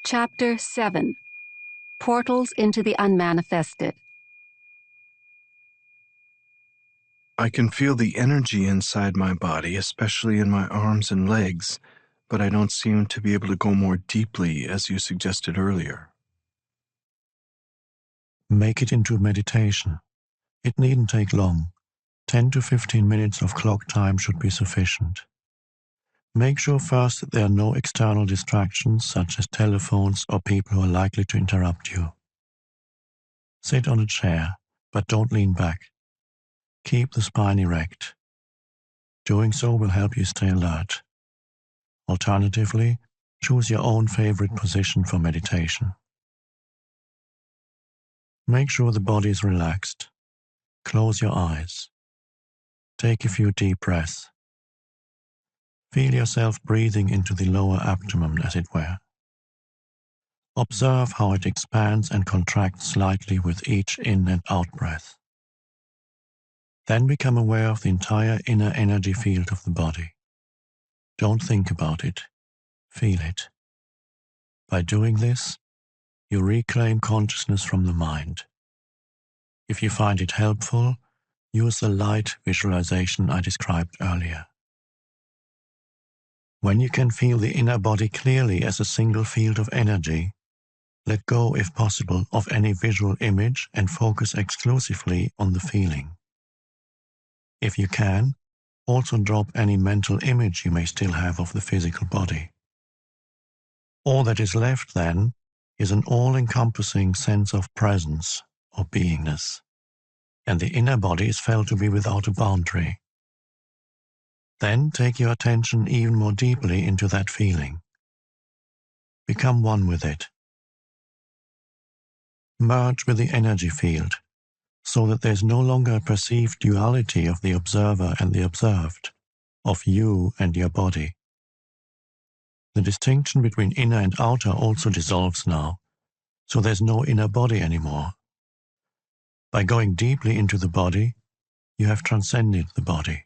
Chapter 7. Portals into the Unmanifested. I can feel the energy inside my body, especially in my arms and legs, but I don't seem to be able to go more deeply as you suggested earlier. Make it into a meditation. It needn't take long. 10 to 15 minutes of clock time should be sufficient. Make sure first that there are no external distractions such as telephones or people who are likely to interrupt you. Sit on a chair, but don't lean back. Keep the spine erect. Doing so will help you stay alert. Alternatively, choose your own favorite position for meditation. Make sure the body is relaxed. Close your eyes. Take a few deep breaths. Feel yourself breathing into the lower abdomen, as it were. Observe how it expands and contracts slightly with each in and out breath. Then become aware of the entire inner energy field of the body. Don't think about it. Feel it. By doing this, you reclaim consciousness from the mind. If you find it helpful, use the light visualization I described earlier. When you can feel the inner body clearly as a single field of energy, let go, if possible, of any visual image and focus exclusively on the feeling. If you can, also drop any mental image you may still have of the physical body. All that is left, then, is an all-encompassing sense of presence or beingness, and the inner body is felt to be without a boundary. Then take your attention even more deeply into that feeling. Become one with it. Merge with the energy field, so that there is no longer a perceived duality of the observer and the observed, of you and your body. The distinction between inner and outer also dissolves now, so there's no inner body anymore. By going deeply into the body, you have transcended the body.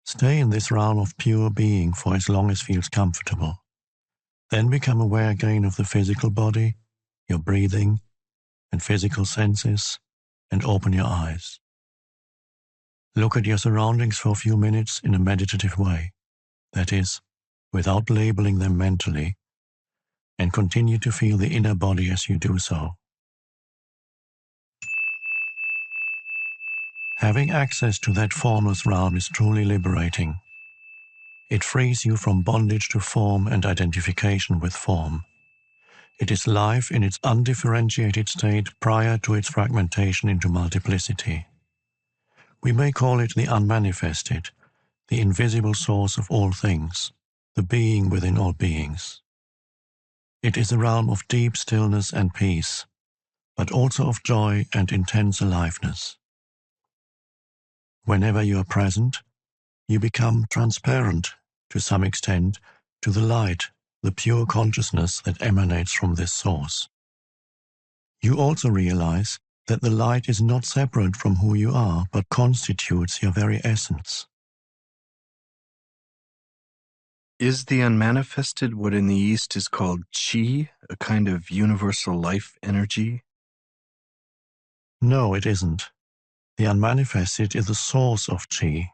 Stay in this realm of pure being for as long as feels comfortable. Then become aware again of the physical body, your breathing, and physical senses, and open your eyes. Look at your surroundings for a few minutes in a meditative way, that is, without labeling them mentally, and continue to feel the inner body as you do so. Having access to that formless realm is truly liberating. It frees you from bondage to form and identification with form. It is life in its undifferentiated state prior to its fragmentation into multiplicity. We may call it the unmanifested, the invisible source of all things, the being within all beings. It is a realm of deep stillness and peace, but also of joy and intense aliveness. Whenever you are present, you become transparent, to some extent, to the light, the pure consciousness that emanates from this source. You also realize that the light is not separate from who you are, but constitutes your very essence. Is the unmanifested what in the East is called chi, a kind of universal life energy? No, it isn't. The unmanifested is the source of chi.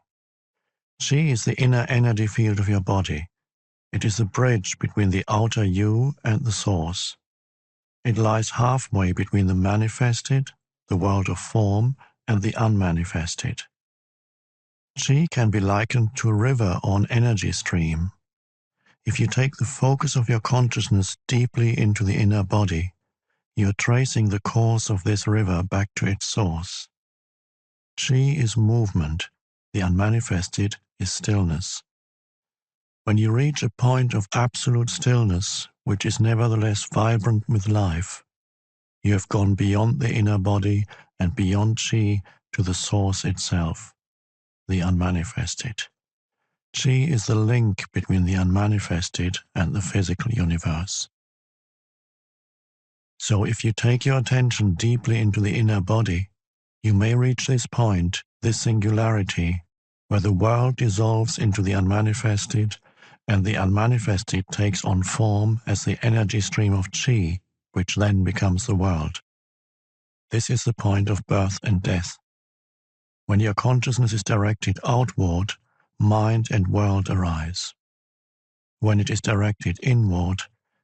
Chi is the inner energy field of your body. It is the bridge between the outer you and the source. It lies halfway between the manifested, the world of form, and the unmanifested. Chi can be likened to a river or an energy stream. If you take the focus of your consciousness deeply into the inner body, you are tracing the course of this river back to its source. Chi is movement, the unmanifested is stillness. When you reach a point of absolute stillness, which is nevertheless vibrant with life, you have gone beyond the inner body and beyond chi to the source itself, the unmanifested. Chi is the link between the unmanifested and the physical universe. So if you take your attention deeply into the inner body, you may reach this point, this singularity, where the world dissolves into the unmanifested and the unmanifested takes on form as the energy stream of Qi, which then becomes the world. This is the point of birth and death. When your consciousness is directed outward, mind and world arise. When it is directed inward,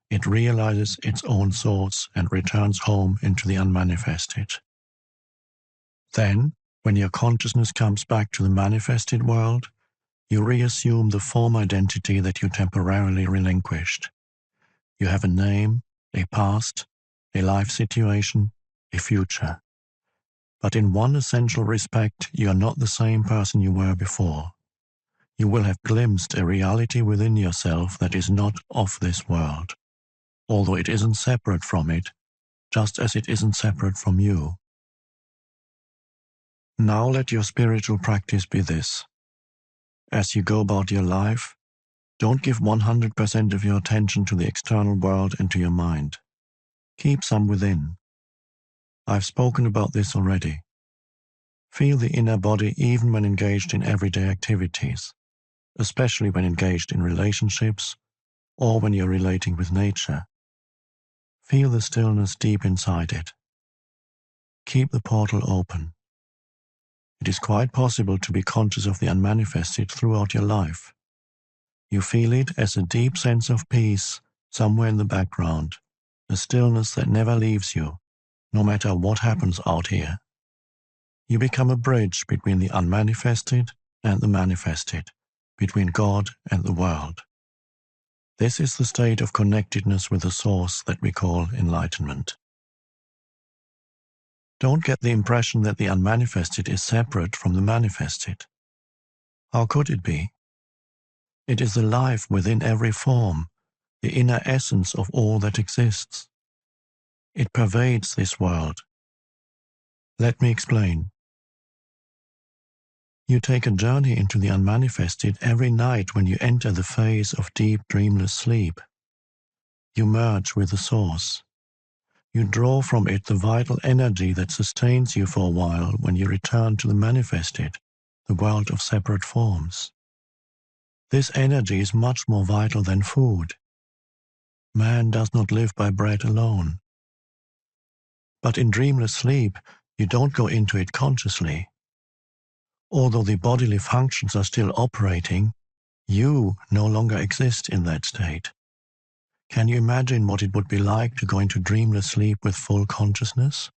it realizes its own source and returns home into the unmanifested. Then, when your consciousness comes back to the manifested world, you reassume the form identity that you temporarily relinquished. You have a name, a past, a life situation, a future. But in one essential respect, you are not the same person you were before. You will have glimpsed a reality within yourself that is not of this world, although it isn't separate from it, just as it isn't separate from you. Now let your spiritual practice be this. As you go about your life, don't give 100% of your attention to the external world and to your mind. Keep some within. I've spoken about this already. Feel the inner body even when engaged in everyday activities, especially when engaged in relationships or when you're relating with nature. Feel the stillness deep inside it. Keep the portal open. It is quite possible to be conscious of the unmanifested throughout your life. You feel it as a deep sense of peace somewhere in the background, a stillness that never leaves you, no matter what happens out here. You become a bridge between the unmanifested and the manifested, between God and the world. This is the state of connectedness with the source that we call enlightenment. Don't get the impression that the unmanifested is separate from the manifested. How could it be? It is the life within every form, the inner essence of all that exists. It pervades this world. Let me explain. You take a journey into the unmanifested every night when you enter the phase of deep, dreamless sleep. You merge with the source. You draw from it the vital energy that sustains you for a while when you return to the manifested, the world of separate forms. This energy is much more vital than food. Man does not live by bread alone. But in dreamless sleep, you don't go into it consciously. Although the bodily functions are still operating, you no longer exist in that state. Can you imagine what it would be like to go into dreamless sleep with full consciousness?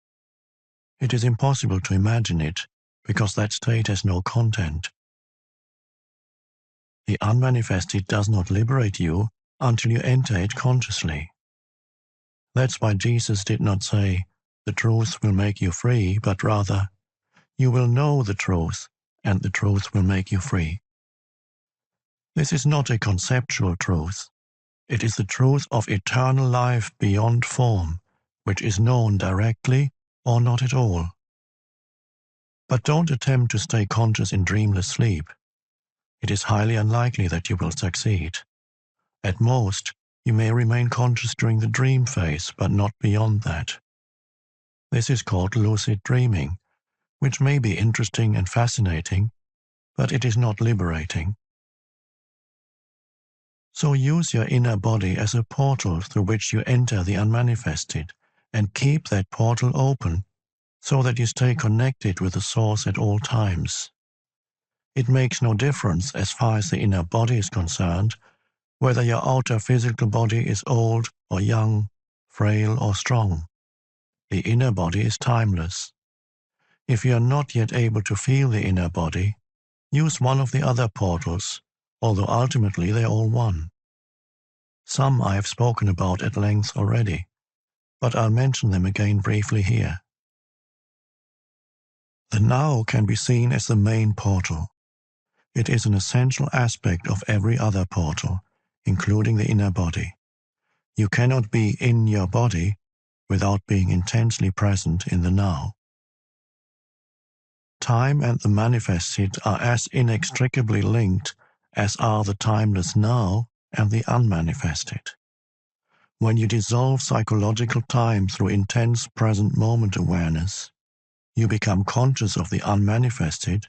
It is impossible to imagine it, because that state has no content. The unmanifested does not liberate you until you enter it consciously. That's why Jesus did not say, "The truth will make you free," but rather, "You will know the truth, and the truth will make you free." This is not a conceptual truth. It is the truth of eternal life beyond form, which is known directly or not at all. But don't attempt to stay conscious in dreamless sleep. It is highly unlikely that you will succeed. At most, you may remain conscious during the dream phase, but not beyond that. This is called lucid dreaming, which may be interesting and fascinating, but it is not liberating. So use your inner body as a portal through which you enter the unmanifested, and keep that portal open so that you stay connected with the source at all times. It makes no difference as far as the inner body is concerned, whether your outer physical body is old or young, frail or strong. The inner body is timeless. If you are not yet able to feel the inner body, use one of the other portals, although ultimately they are all one. Some I have spoken about at length already, but I'll mention them again briefly here. The now can be seen as the main portal. It is an essential aspect of every other portal, including the inner body. You cannot be in your body without being intensely present in the now. Time and the manifested are as inextricably linked as are the timeless now and the unmanifested. When you dissolve psychological time through intense present moment awareness, you become conscious of the unmanifested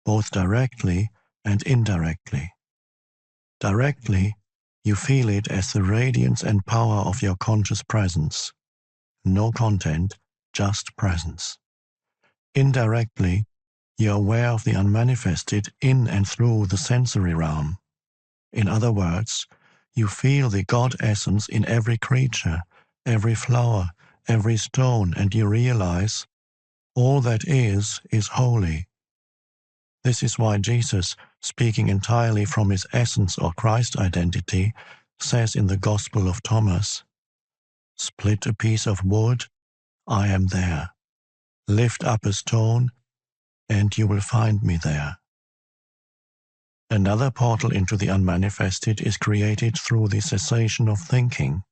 both directly and indirectly. Directly, You feel it as the radiance and power of your conscious presence. No content, just presence. Indirectly, you're aware of the unmanifested in and through the sensory realm. In other words, you feel the God essence in every creature, every flower, every stone, and you realize all that is holy. This is why Jesus, speaking entirely from his essence or Christ identity, says in the Gospel of Thomas, "Split a piece of wood, I am there. Lift up a stone, and you will find me there." Another portal into the unmanifested is created through the cessation of thinking.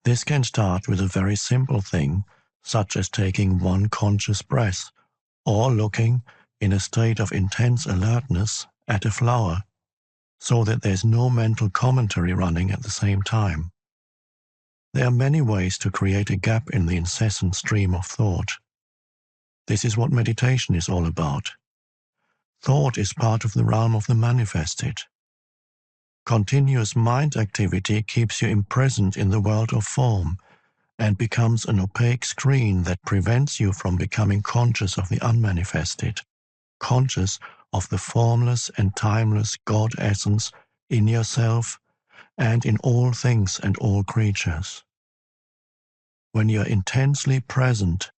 This can start with a very simple thing, such as taking one conscious breath, or looking, in a state of intense alertness, at a flower, so that there's no mental commentary running at the same time. There are many ways to create a gap in the incessant stream of thought. This is what meditation is all about. Thought is part of the realm of the manifested. Continuous mind activity keeps you imprisoned in the world of form and becomes an opaque screen that prevents you from becoming conscious of the unmanifested, conscious of the formless and timeless God essence in yourself and in all things and all creatures. When you're intensely present,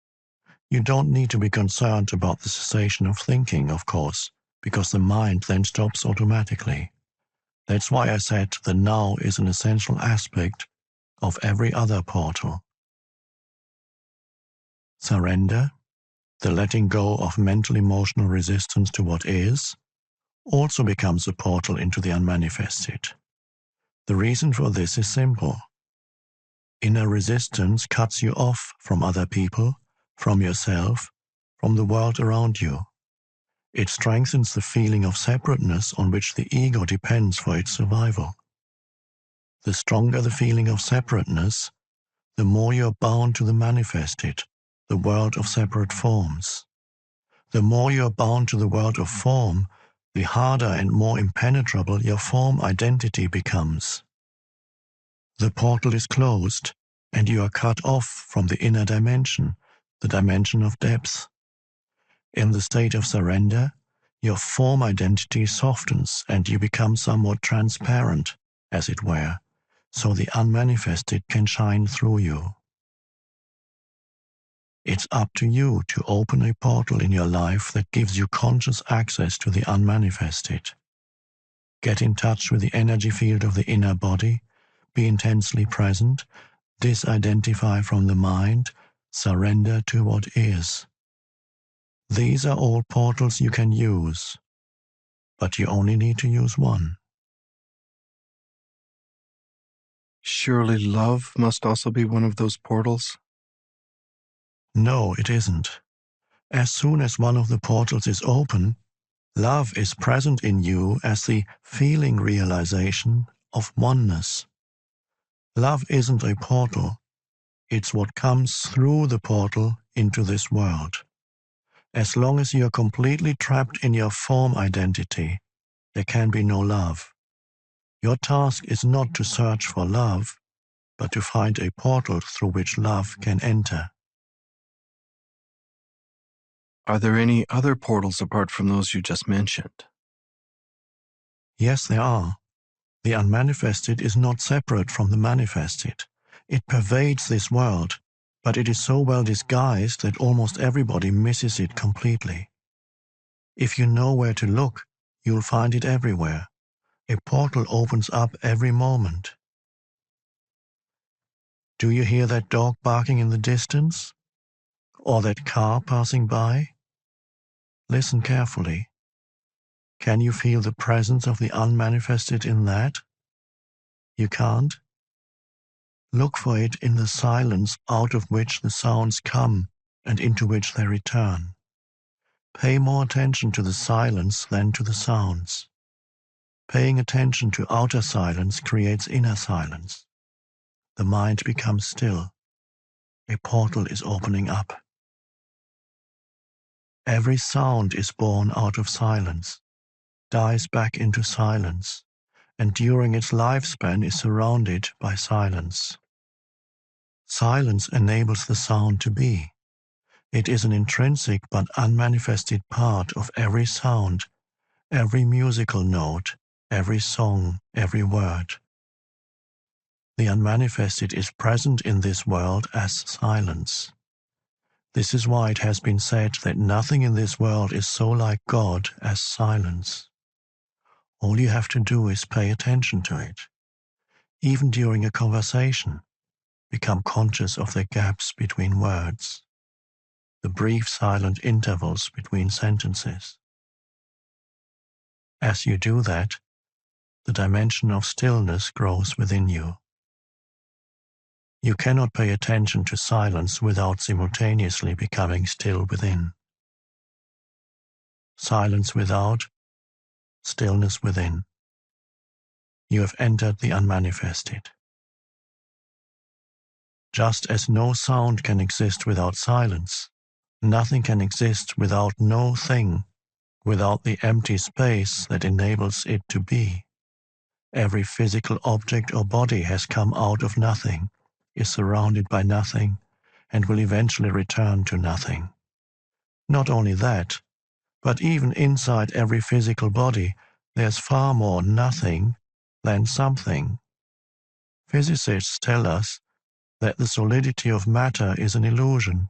you don't need to be concerned about the cessation of thinking, of course, because the mind then stops automatically. That's why I said the now is an essential aspect of every other portal. Surrender, the letting go of mental emotional resistance to what is, also becomes a portal into the unmanifested. The reason for this is simple. Inner resistance cuts you off from other people, from yourself, from the world around you. It strengthens the feeling of separateness on which the ego depends for its survival. The stronger the feeling of separateness, the more you're bound to the manifested, the world of separate forms. The more you're bound to the world of form, the harder and more impenetrable your form identity becomes. The portal is closed, and you are cut off from the inner dimension, the dimension of depth. In the state of surrender, your form identity softens and you become somewhat transparent, as it were, so the unmanifested can shine through you. It's up to you to open a portal in your life that gives you conscious access to the unmanifested. Get in touch with the energy field of the inner body, be intensely present, disidentify from the mind, surrender to what is. These are all portals you can use, but you only need to use one. Surely love must also be one of those portals? No, it isn't. As soon as one of the portals is open, love is present in you as the feeling realization of oneness. Love isn't a portal. It's what comes through the portal into this world. As long as you're completely trapped in your form identity, there can be no love. Your task is not to search for love, but to find a portal through which love can enter. Are there any other portals apart from those you just mentioned? Yes, there are. The unmanifested is not separate from the manifested. It pervades this world, but it is so well disguised that almost everybody misses it completely. If you know where to look, you'll find it everywhere. A portal opens up every moment. Do you hear that dog barking in the distance? Or that car passing by? Listen carefully. Can you feel the presence of the unmanifested in that? You can't? Look for it in the silence out of which the sounds come and into which they return. Pay more attention to the silence than to the sounds. Paying attention to outer silence creates inner silence. The mind becomes still. A portal is opening up. Every sound is born out of silence, dies back into silence, and during its lifespan is surrounded by silence. Silence enables the sound to be. It is an intrinsic but unmanifested part of every sound, every musical note, every song, every word. The unmanifested is present in this world as silence. This is why it has been said that nothing in this world is so like God as silence. All you have to do is pay attention to it. Even during a conversation, become conscious of the gaps between words, the brief silent intervals between sentences. As you do that, the dimension of stillness grows within you. You cannot pay attention to silence without simultaneously becoming still within. Silence without, stillness within. You have entered the unmanifested. Just as no sound can exist without silence, nothing can exist without no thing, without the empty space that enables it to be. Every physical object or body has come out of nothing, is surrounded by nothing, and will eventually return to nothing. Not only that, but even inside every physical body, there's far more nothing than something. Physicists tell us that the solidity of matter is an illusion.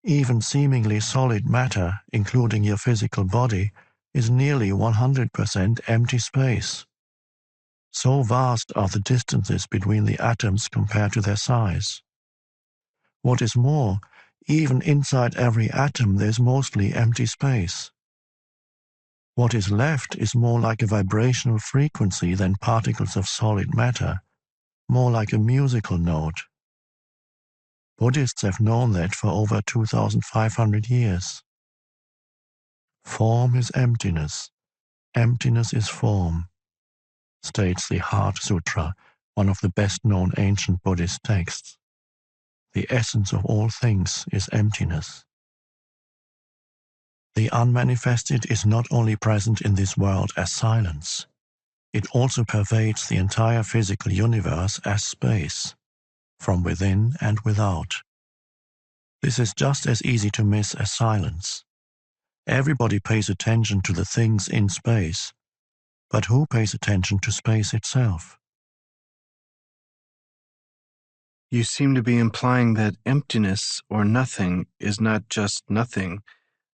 Even seemingly solid matter, including your physical body, is nearly 100% empty space. So vast are the distances between the atoms compared to their size. What is more, even inside every atom there's mostly empty space. What is left is more like a vibrational frequency than particles of solid matter, more like a musical note. Buddhists have known that for over 2,500 years. Form is emptiness. Emptiness is form, states the Heart Sutra, one of the best-known ancient Buddhist texts. The essence of all things is emptiness. The unmanifested is not only present in this world as silence, it also pervades the entire physical universe as space, from within and without. This is just as easy to miss as silence. Everybody pays attention to the things in space, but who pays attention to space itself? You seem to be implying that emptiness or nothing is not just nothing,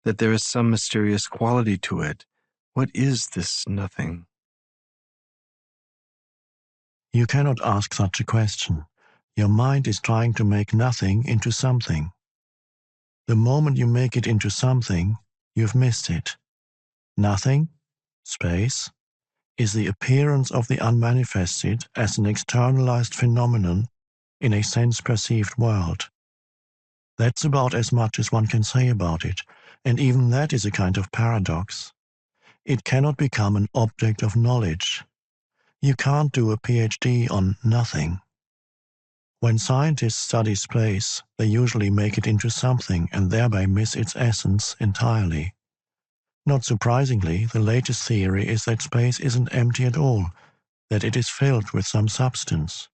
that there is some mysterious quality to it. What is this nothing? You cannot ask such a question. Your mind is trying to make nothing into something. The moment you make it into something, you've missed it. Nothing, space, is the appearance of the unmanifested as an externalized phenomenon in a sense-perceived world. That's about as much as one can say about it, and even that is a kind of paradox. It cannot become an object of knowledge. You can't do a PhD on nothing. When scientists study space, they usually make it into something and thereby miss its essence entirely. Not surprisingly, the latest theory is that space isn't empty at all, that it is filled with some substance.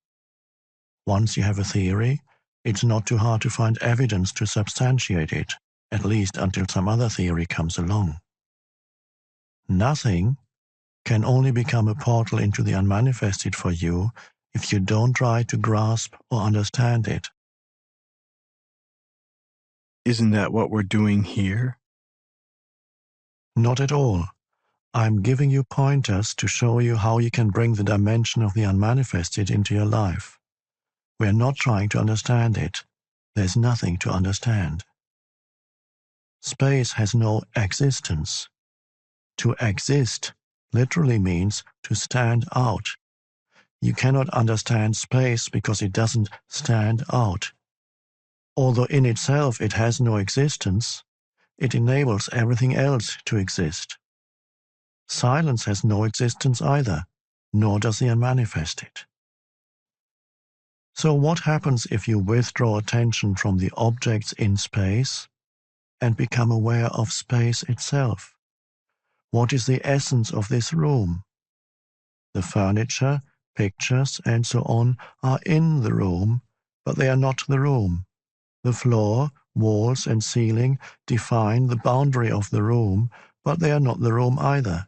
Once you have a theory, it's not too hard to find evidence to substantiate it, at least until some other theory comes along. Nothing can only become a portal into the unmanifested for you if you don't try to grasp or understand it. Isn't that what we're doing here? Not at all. I'm giving you pointers to show you how you can bring the dimension of the unmanifested into your life. We're not trying to understand it. There's nothing to understand. Space has no existence. To exist literally means to stand out. You cannot understand space because it doesn't stand out. Although in itself it has no existence, it enables everything else to exist. Silence has no existence either, nor does the unmanifested. So what happens if you withdraw attention from the objects in space and become aware of space itself? What is the essence of this room? The furniture, pictures, and so on are in the room, but they are not the room. The floor, walls, and ceiling define the boundary of the room, but they are not the room either.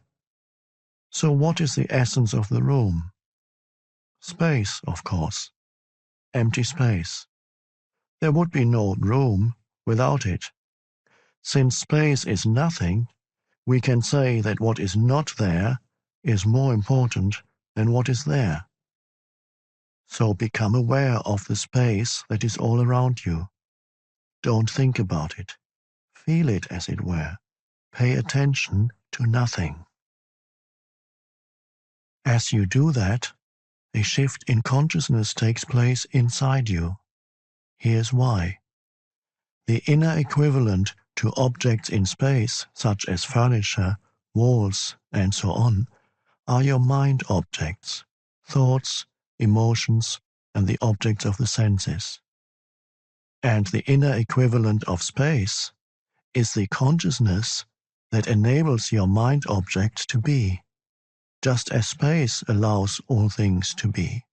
So what is the essence of the room? Space, of course. Empty space. There would be no room without it. Since space is nothing, we can say that what is not there is more important than what is there. So become aware of the space that is all around you. Don't think about it. Feel it, as it were. Pay attention to nothing. As you do that, a shift in consciousness takes place inside you. Here's why. The inner equivalent to objects in space, such as furniture, walls, and so on, are your mind objects, thoughts, emotions, and the objects of the senses. And the inner equivalent of space is the consciousness that enables your mind object to be, just as space allows all things to be.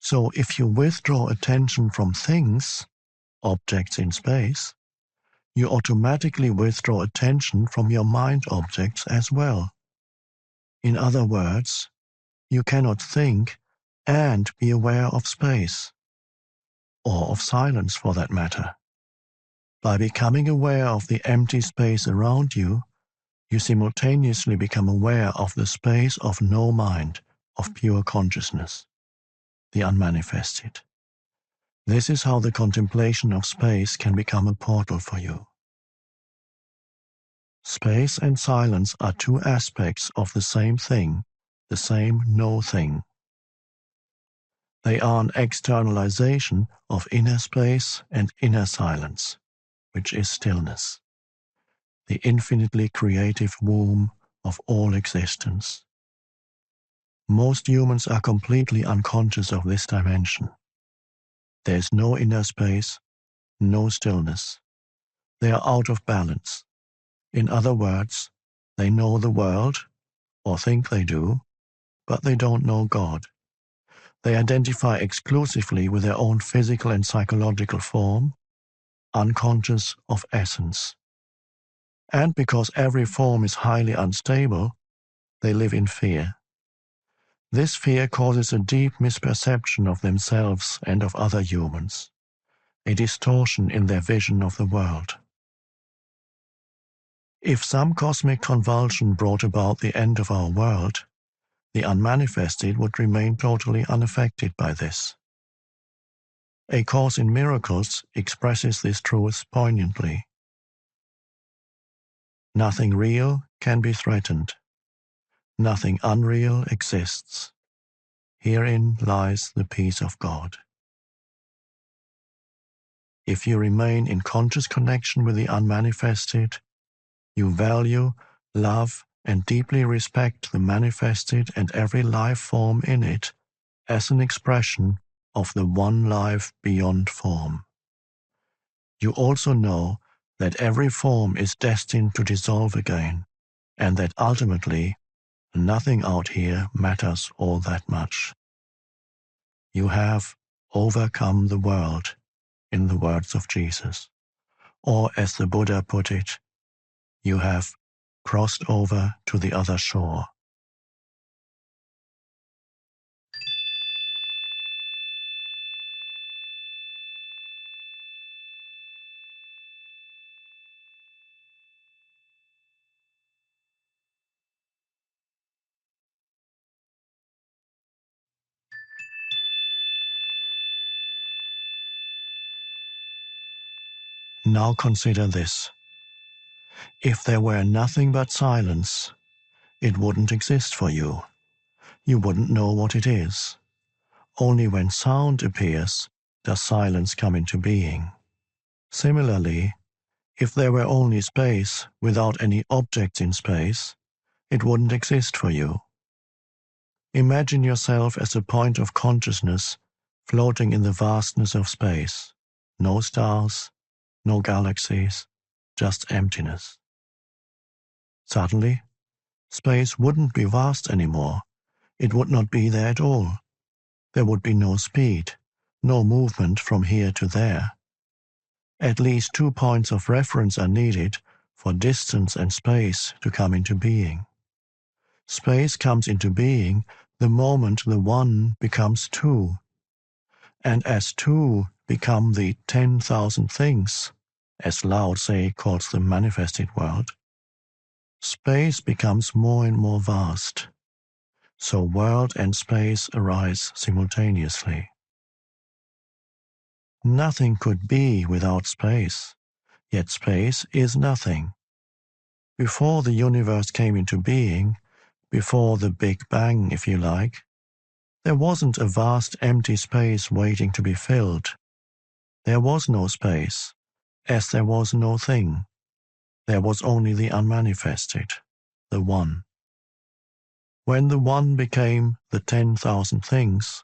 So if you withdraw attention from things, objects in space, you automatically withdraw attention from your mind objects as well. In other words, you cannot think and be aware of space, or of silence for that matter. By becoming aware of the empty space around you, you simultaneously become aware of the space of no mind, of pure consciousness, the unmanifested. This is how the contemplation of space can become a portal for you. Space and silence are two aspects of the same thing, the same no thing. They are an externalization of inner space and inner silence, which is stillness, the infinitely creative womb of all existence. Most humans are completely unconscious of this dimension. There is no inner space, no stillness. They are out of balance. In other words, they know the world, or think they do, but they don't know God. They identify exclusively with their own physical and psychological form, unconscious of essence. And because every form is highly unstable, they live in fear. This fear causes a deep misperception of themselves and of other humans, a distortion in their vision of the world. If some cosmic convulsion brought about the end of our world, the unmanifested would remain totally unaffected by this. A Course in Miracles expresses this truth poignantly. Nothing real can be threatened. Nothing unreal exists. Herein lies the peace of God. If you remain in conscious connection with the unmanifested, you value, love, and deeply respect the manifested and every life form in it as an expression of the one life beyond form. You also know that every form is destined to dissolve again, and that ultimately nothing out here matters all that much. You have overcome the world, in the words of Jesus, or as the Buddha put it, you have crossed over to the other shore. Now consider this. If there were nothing but silence, it wouldn't exist for you. You wouldn't know what it is. Only when sound appears does silence come into being. Similarly, if there were only space without any objects in space, it wouldn't exist for you. Imagine yourself as a point of consciousness floating in the vastness of space. No stars, no galaxies, just emptiness. Suddenly, space wouldn't be vast anymore. it would not be there at all. There would be no speed, no movement from here to there. At least 2 points of reference are needed for distance and space to come into being. Space comes into being the moment the one becomes two. And as two become the 10,000 things, as Lao Tse calls the manifested world, space becomes more and more vast. So world and space arise simultaneously. Nothing could be without space, yet space is nothing. Before the universe came into being, before the Big Bang, if you like, there wasn't a vast empty space waiting to be filled. There was no space, as there was no thing. There was only the unmanifested, the One. When the One became the 10,000 things,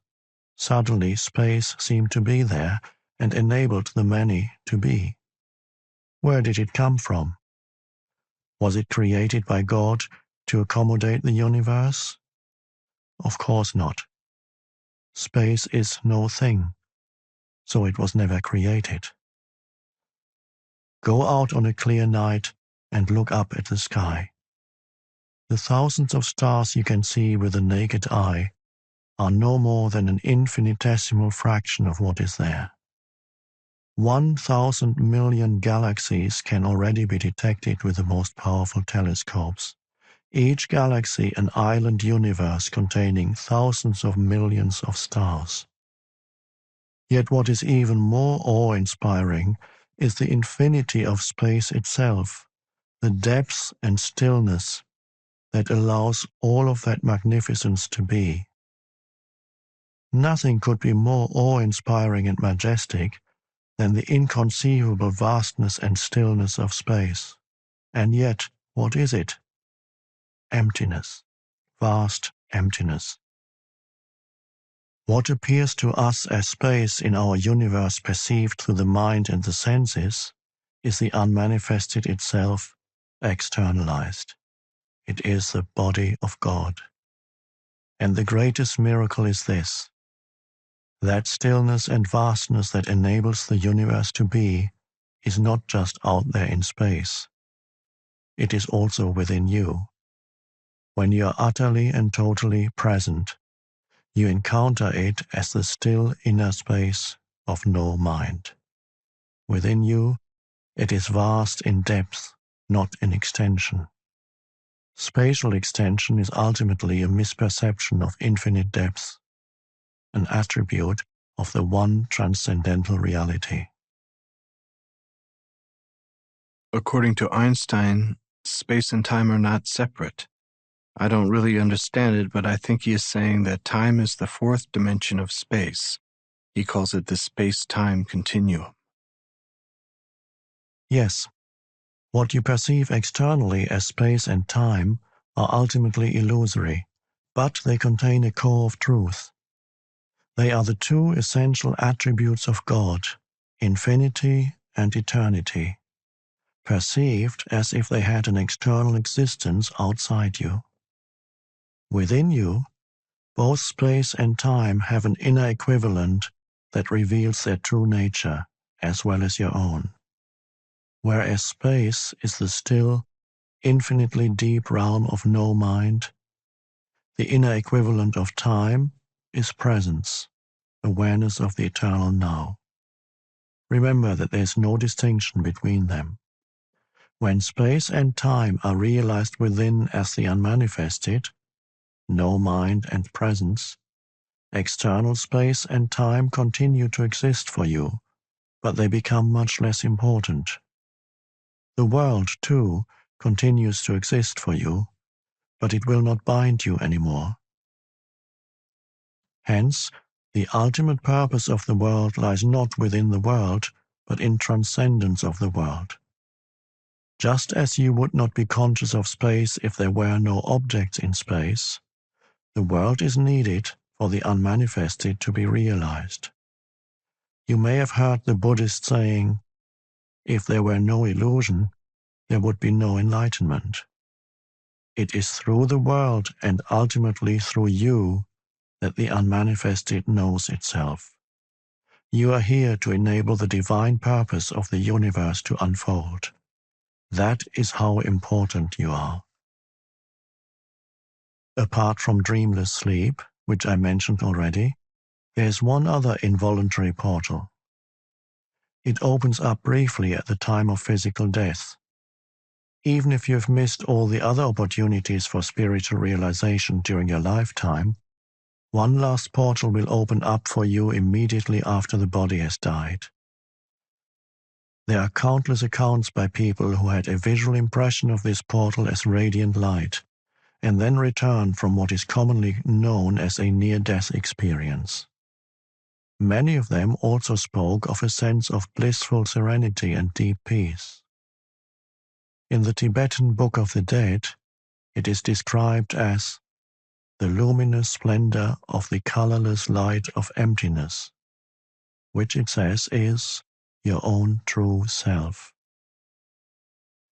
suddenly space seemed to be there and enabled the many to be. Where did it come from? Was it created by God to accommodate the universe? Of course not. Space is no thing, so it was never created. Go out on a clear night and look up at the sky. The thousands of stars you can see with the naked eye are no more than an infinitesimal fraction of what is there. 1,000 million galaxies can already be detected with the most powerful telescopes. Each galaxy an island universe containing thousands of millions of stars. Yet what is even more awe-inspiring is the infinity of space itself, the depth and stillness that allows all of that magnificence to be. Nothing could be more awe-inspiring and majestic than the inconceivable vastness and stillness of space. And yet, what is it? Emptiness, vast emptiness. What appears to us as space in our universe perceived through the mind and the senses is the unmanifested itself, externalized. It is the body of God. And the greatest miracle is this: that stillness and vastness that enables the universe to be is not just out there in space. It is also within you. When you are utterly and totally present, you encounter it as the still inner space of no mind. Within you, it is vast in depth, not in extension. Spatial extension is ultimately a misperception of infinite depth, an attribute of the one transcendental reality. According to Einstein, space and time are not separate. I don't really understand it, but I think he is saying that time is the fourth dimension of space. He calls it the space-time continuum. Yes, what you perceive externally as space and time are ultimately illusory, but they contain a core of truth. They are the two essential attributes of God, infinity and eternity, perceived as if they had an external existence outside you. Within you, both space and time have an inner equivalent that reveals their true nature as well as your own. Whereas space is the still, infinitely deep realm of no mind, the inner equivalent of time is presence, awareness of the eternal now. Remember that there is no distinction between them. When space and time are realized within as the unmanifested, no mind and presence, external space and time continue to exist for you, but they become much less important. The world, too, continues to exist for you, but it will not bind you anymore. Hence, the ultimate purpose of the world lies not within the world, but in transcendence of the world. Just as you would not be conscious of space if there were no objects in space, the world is needed for the unmanifested to be realized. You may have heard the Buddhist saying, if there were no illusion, there would be no enlightenment. It is through the world and ultimately through you that the unmanifested knows itself. You are here to enable the divine purpose of the universe to unfold. That is how important you are. Apart from dreamless sleep, which I mentioned already, there is one other involuntary portal. It opens up briefly at the time of physical death. Even if you have missed all the other opportunities for spiritual realization during your lifetime, one last portal will open up for you immediately after the body has died. There are countless accounts by people who had a visual impression of this portal as radiant light, and then returned from what is commonly known as a near-death experience. Many of them also spoke of a sense of blissful serenity and deep peace. In the Tibetan Book of the Dead, it is described as the luminous splendor of the colorless light of emptiness, which it says is your own true self.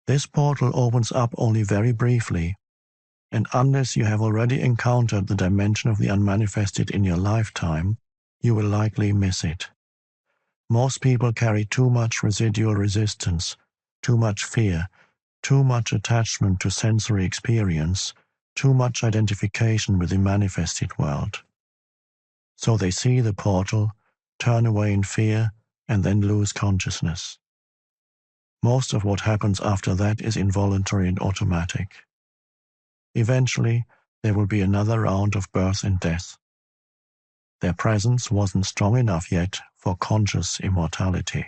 This portal opens up only very briefly, and unless you have already encountered the dimension of the unmanifested in your lifetime, you will likely miss it. Most people carry too much residual resistance, too much fear, too much attachment to sensory experience, too much identification with the manifested world. So they see the portal, turn away in fear, and then lose consciousness. Most of what happens after that is involuntary and automatic. Eventually, there will be another round of birth and death. Their presence wasn't strong enough yet for conscious immortality.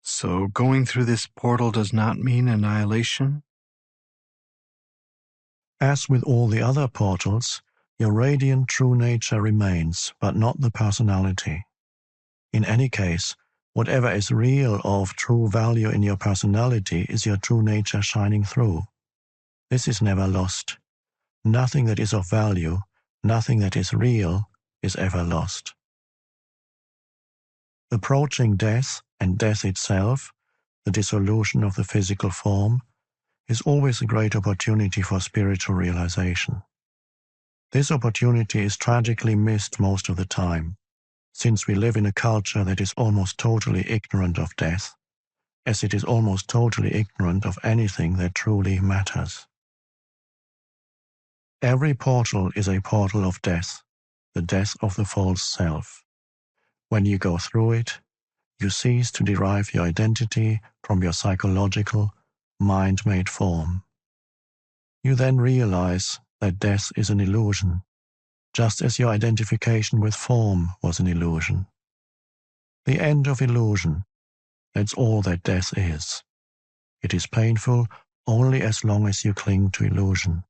So going through this portal does not mean annihilation? As with all the other portals, your radiant true nature remains, but not the personality. In any case, whatever is real or of true value in your personality is your true nature shining through. This is never lost. Nothing that is of value, nothing that is real, is ever lost. Approaching death and death itself, the dissolution of the physical form, is always a great opportunity for spiritual realization. This opportunity is tragically missed most of the time, since we live in a culture that is almost totally ignorant of death, as it is almost totally ignorant of anything that truly matters. Every portal is a portal of death, the death of the false self. When you go through it, you cease to derive your identity from your psychological, mind-made form. You then realize that death is an illusion, just as your identification with form was an illusion. The end of illusion, that's all that death is. It is painful only as long as you cling to illusion.